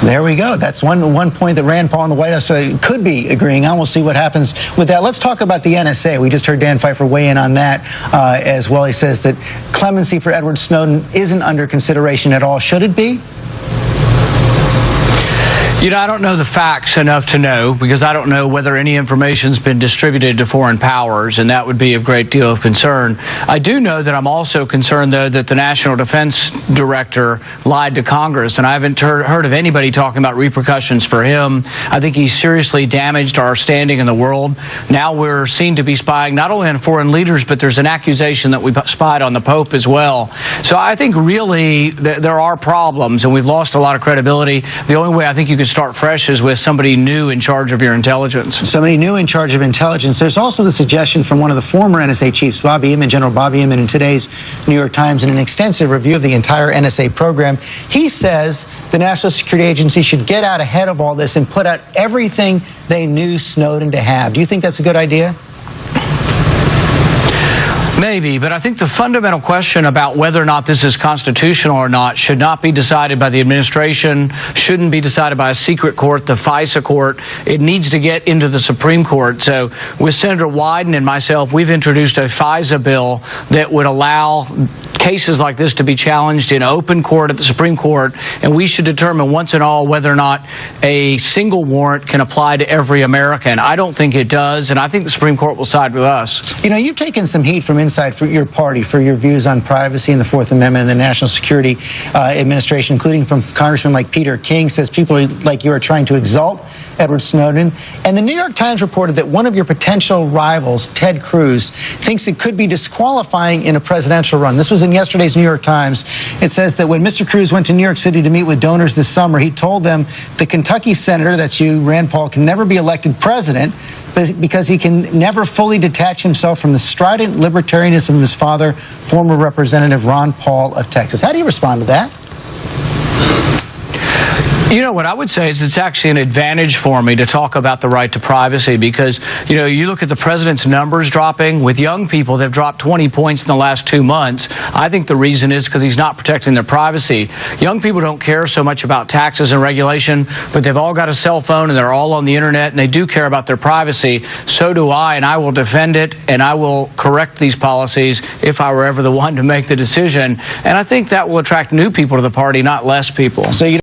There we go. That's one point that Rand Paul and the White House could be agreeing on. We'll see what happens with that. Let's talk about the NSA. We just heard Dan Pfeiffer weigh in on that as well. He says that clemency for Edward Snowden isn't under consideration at all. Should it be? You know, I don't know the facts enough to know, because I don't know whether any information's been distributed to foreign powers, and that would be of great deal of concern. I do know that I'm also concerned, though, that the National Defense Director lied to Congress, and I haven't heard of anybody talking about repercussions for him. I think he seriously damaged our standing in the world. Now we're seen to be spying not only on foreign leaders, but there's an accusation that we spied on the Pope as well. So I think really there are problems, and we've lost a lot of credibility. The only way I think you could start fresh is with somebody new in charge of your intelligence. Somebody new in charge of intelligence. There's also the suggestion from one of the former NSA chiefs, Bobby Inman, General Bobby Inman, in today's New York Times, in an extensive review of the entire NSA program. He says the National Security Agency should get out ahead of all this and put out everything they knew Snowden to have. Do you think that's a good idea? Maybe, but I think the fundamental question about whether or not this is constitutional or not should not be decided by the administration, shouldn't be decided by a secret court, the FISA court. It needs to get into the Supreme Court. So with Senator Wyden and myself, we've introduced a FISA bill that would allow cases like this to be challenged in open court at the Supreme Court, and we should determine once and all whether or not a single warrant can apply to every American. I don't think it does, and I think the Supreme Court will side with us. You know, you've taken some heat from inside for your party for your views on privacy and the Fourth Amendment and the National Security Administration, including from congressmen like Peter King, says people like you are trying to exalt Edward Snowden. And the New York Times reported that one of your potential rivals, Ted Cruz, thinks it could be disqualifying in a presidential run. This was in yesterday's New York Times. It says that when Mr. Cruz went to New York City to meet with donors this summer, he told them the Kentucky senator, that's you, Rand Paul, can never be elected president because he can never fully detach himself from the strident libertarianism of his father, former Representative Ron Paul of Texas. How do you respond to that? You know, what I would say is it's actually an advantage for me to talk about the right to privacy because, you know, you look at the president's numbers dropping. With young people, they've dropped 20 points in the last 2 months. I think the reason is because he's not protecting their privacy. Young people don't care so much about taxes and regulation, but they've all got a cell phone and they're all on the internet and they do care about their privacy. So do I, and I will defend it and I will correct these policies if I were ever the one to make the decision. And I think that will attract new people to the party, not less people. So you